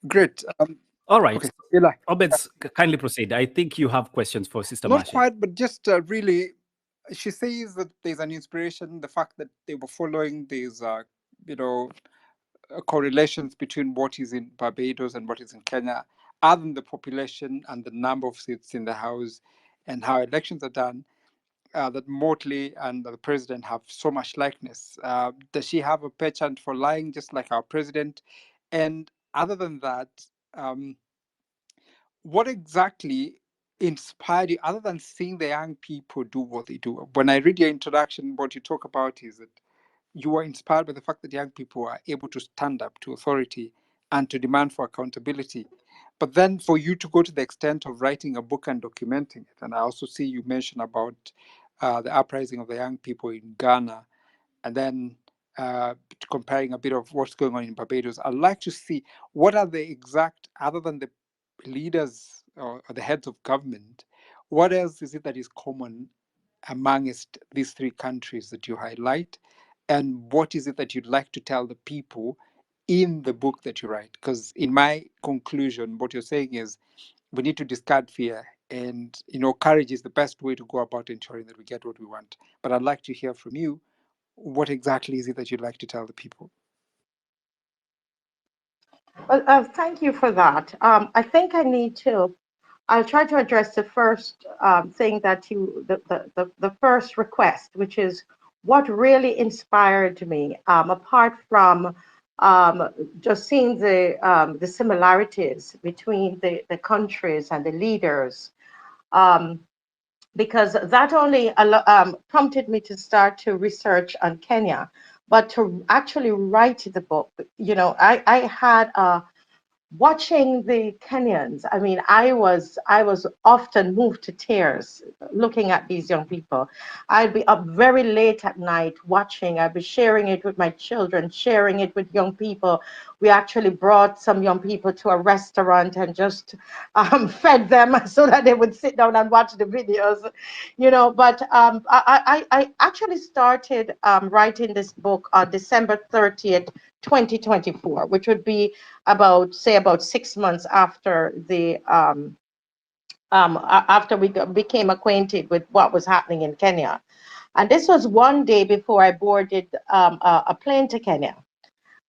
Great. All right. Okay, Eli. Obeds, kindly proceed. I think you have questions for Sister Not Marcia. quite, but just really, she says that there's an inspiration, the fact that they were following these, you know, correlations between what is in Barbados and what is in Kenya, other than the population and the number of seats in the House and how elections are done, that Motley and the president have so much likeness. Does she have a penchant for lying, just like our president? And other than that, um, what exactly inspired you, other than seeing the young people do what they do? When I read your introduction, what you talk about is that you were inspired by the fact that young people are able to stand up to authority and to demand for accountability. But then for you to go to the extent of writing a book and documenting it, and I also see you mention about the uprising of the young people in Ghana, and then comparing a bit of what's going on in Barbados, I'd like to see what are the exact, other than the leaders or the heads of government, what else is it that is common amongst these three countries that you highlight? And what is it that you'd like to tell the people in the book that you write? Because in my conclusion, what you're saying is we need to discard fear, and courage is the best way to go about ensuring that we get what we want. But I'd like to hear from you, what exactly is it that you'd like to tell the people? Well, thank you for that. I think I'll try to address the first thing that the first request, which is what really inspired me, apart from just seeing the similarities between the countries and the leaders, um, because that only prompted me to start to research on Kenya, but to actually write the book. I had watching the Kenyans. I mean, I was often moved to tears looking at these young people. I'd be up very late at night watching. I'd be sharing it with my children, sharing it with young people. We actually brought some young people to a restaurant and just fed them so that they would sit down and watch the videos, But I actually started writing this book on December 30th, 2024, which would be about 6 months after after we became acquainted with what was happening in Kenya. And this was one day before I boarded a plane to Kenya.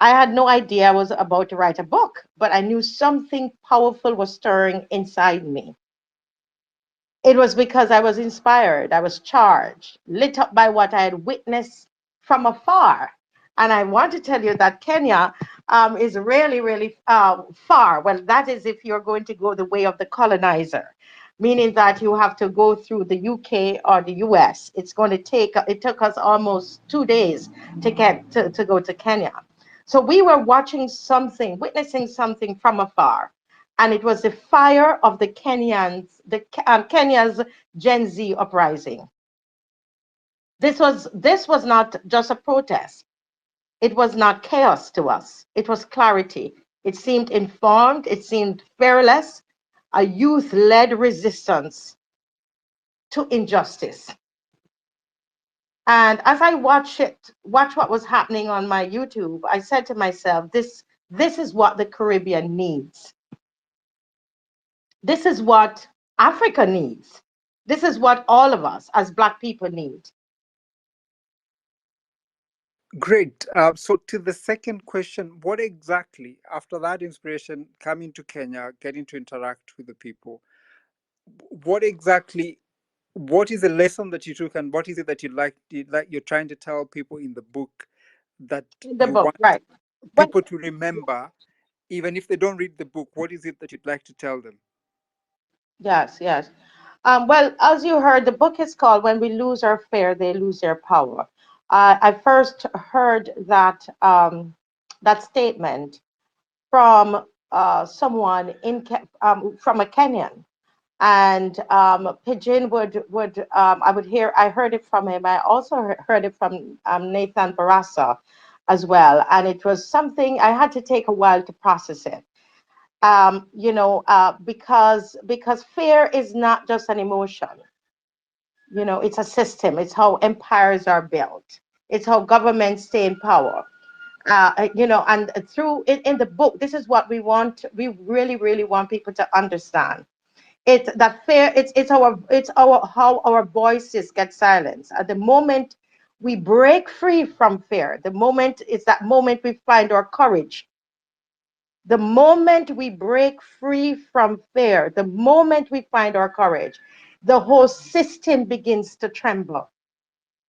I had no idea I was about to write a book, but I knew something powerful was stirring inside me. It was because I was inspired, I was charged, lit up by what I had witnessed from afar. And I want to tell you that Kenya is really, really far. Well, that is if you're going to go the way of the colonizer, meaning that you have to go through the UK or the US. It took us almost 2 days to go to Kenya. So we were watching something, witnessing something from afar, and it was the fire of Kenya's Gen Z uprising. This was not just a protest. It was not chaos to us. It was clarity. It seemed informed. It seemed fearless. A youth-led resistance to injustice. And as I watch what was happening on my YouTube, I said to myself, this is what the Caribbean needs. This is what Africa needs. This is what all of us as Black people need. Great. So to the second question, what exactly, after that inspiration, coming to Kenya, getting to interact with the people, what exactly, what is the lesson that you took, and what is it that you're trying to tell people in the book that In the you book, want right. When, people to remember, even if they don't read the book? What is it that you'd like to tell them? yes, yes. Well, as you heard, the book is called When We Lose Our Fear, They Lose Their Power. I first heard that statement from someone from a Kenyan, and Pidgin I heard it from him. I also heard it from Nathan Barasa as well, and it was something I had to take a while to process it. Because fear is not just an emotion. It's a system. It's how empires are built. It's how governments stay in power. You know, and through in the book, this is what we want. We really, really want people to understand. It's that fear. It's our how our voices get silenced. At the moment we break free from fear, the moment it's that moment we find our courage. The moment we break free from fear, the moment we find our courage, the whole system begins to tremble.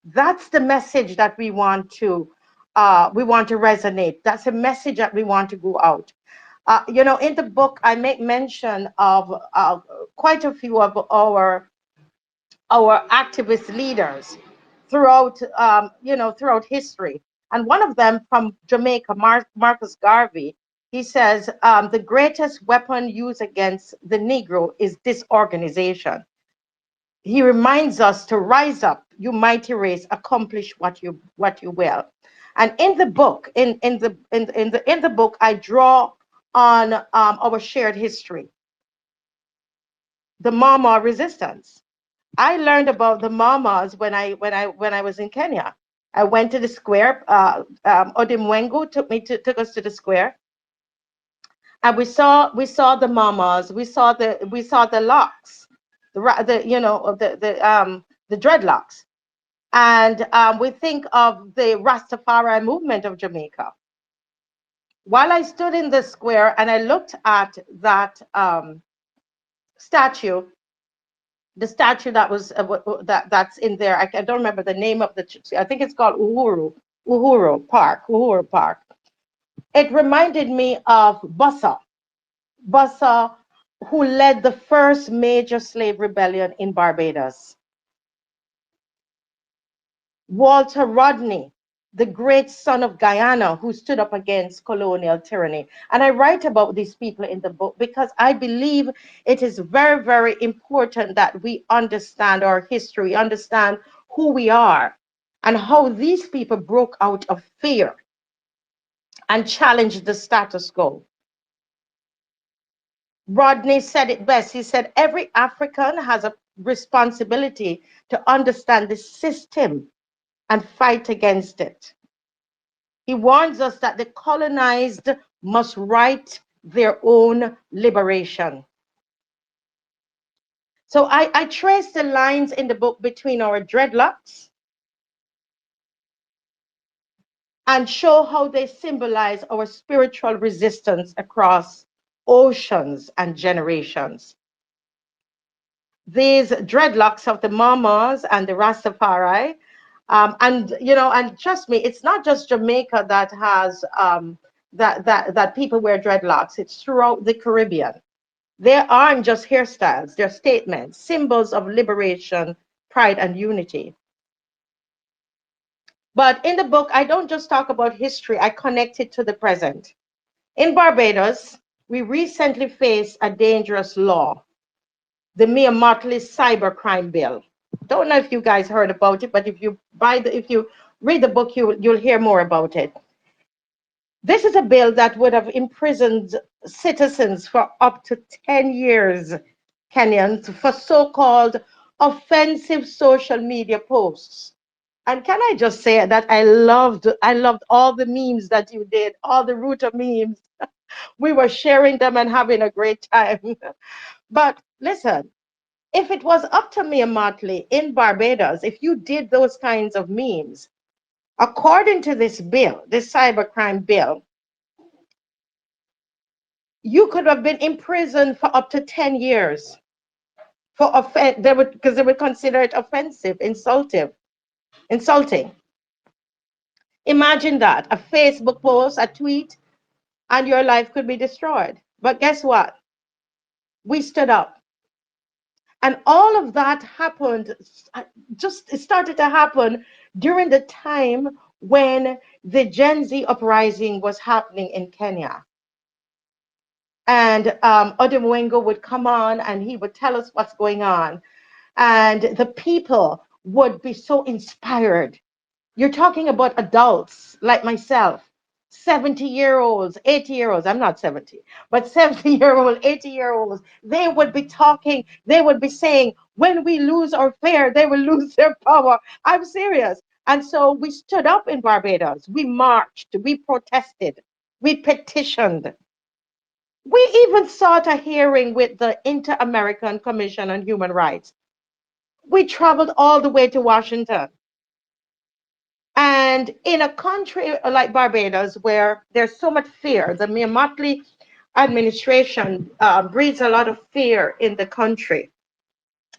That's the message that we want to resonate. That's a message that we want to go out. You know, in the book, I make mention of quite a few of our activist leaders throughout, you know, throughout history. And one of them from Jamaica, Marcus Garvey, he says, the greatest weapon used against the Negro is disorganization. He reminds us to rise up, you mighty race, accomplish what you will. And in the book, in the book, I draw on our shared history, the Mama resistance. I learned about the Mamas when I was in Kenya. I went to the square. Odimwengu took us to the square, and we saw the Mamas. We saw the locks, the you know the dreadlocks, and we think of the Rastafari movement of Jamaica. While I stood in the square and I looked at that statue, the statue that was that's in there. I don't remember the name of the. I think it's called Uhuru Park. It reminded me of Bossa, who led the first major slave rebellion in Barbados. Walter Rodney, the great son of Guyana, who stood up against colonial tyranny. And I write about these people in the book because I believe it is very, very important that we understand our history, understand who we are, and how these people broke out of fear and challenged the status quo. Rodney said it best. He said, every African has a responsibility to understand the system and fight against it. He warns us that the colonized must write their own liberation. So I trace the lines in the book between our dreadlocks and show how they symbolize our spiritual resistance across oceans and generations. These dreadlocks of the Mamas and the Rastafari, and you know, and trust me, it's not just Jamaica that has that people wear dreadlocks. It's throughout the Caribbean. They aren't just hairstyles; they're statements, symbols of liberation, pride, and unity. But in the book, I don't just talk about history; I connect it to the present. In Barbados, we recently faced a dangerous law, the Mia Mottley cybercrime bill. Don't know if you guys heard about it, but if you read the book, you'll hear more about it. This is a bill that would have imprisoned citizens for up to 10 years, Kenyans, for so-called offensive social media posts. And can I just say that I loved all the memes that you did, all the Ruta memes. We were sharing them and having a great time. But listen, if it was up to Mia Mottley in Barbados, if you did those kinds of memes, according to this bill, this cybercrime bill, you could have been imprisoned for up to 10 years for because they would consider it offensive, insulting. Imagine that, a Facebook post, a tweet, and your life could be destroyed. But guess what? We stood up. And all of that happened, it started to happen during the time when the Gen Z uprising was happening in Kenya. And Odimwengo would come on and he would tell us what's going on. And the people would be so inspired. You're talking about adults like myself, 70-year-olds, 80-year-olds. I'm not 70, but 70-year-old, 80-year-olds. They would be talking, they would be saying, when we lose our fear, they will lose their power. I'm serious. And so we stood up in Barbados. We marched, we protested, we petitioned. We even sought a hearing with the Inter-American Commission on Human Rights. We traveled all the way to Washington. And in a country like Barbados, where there's so much fear, the Motley administration breeds a lot of fear in the country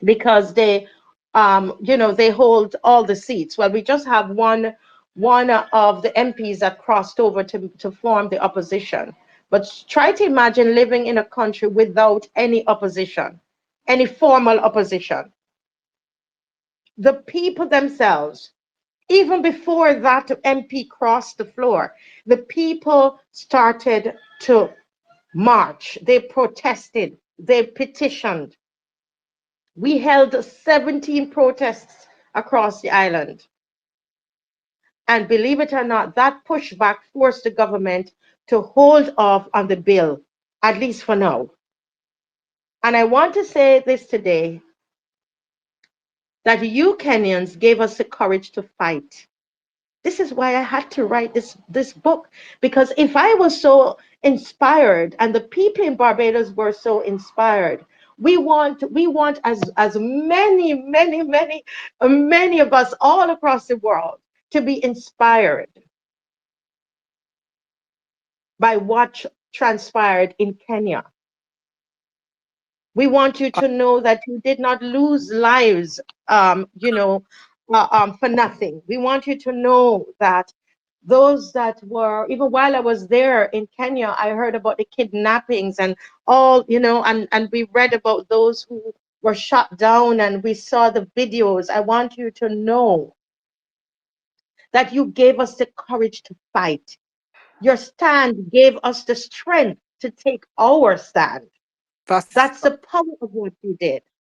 because they, they hold all the seats. Well, we just have one of the MPs that crossed over to form the opposition. But try to imagine living in a country without any opposition, any formal opposition. The people themselves, even before that MP crossed the floor, the people started to march. They protested. They petitioned. We held 17 protests across the island. And believe it or not, that pushback forced the government to hold off on the bill, at least for now. And I want to say this today, that you Kenyans gave us the courage to fight. This is why I had to write this book, because if I was so inspired and the people in Barbados were so inspired, we want as many of us all across the world to be inspired by what transpired in Kenya. We want you to know that you did not lose lives, for nothing. We want you to know that those that were, even while I was there in Kenya, I heard about the kidnappings and all, and we read about those who were shot down and we saw the videos. I want you to know that you gave us the courage to fight. Your stand gave us the strength to take our stand. That's That's the power of what you did.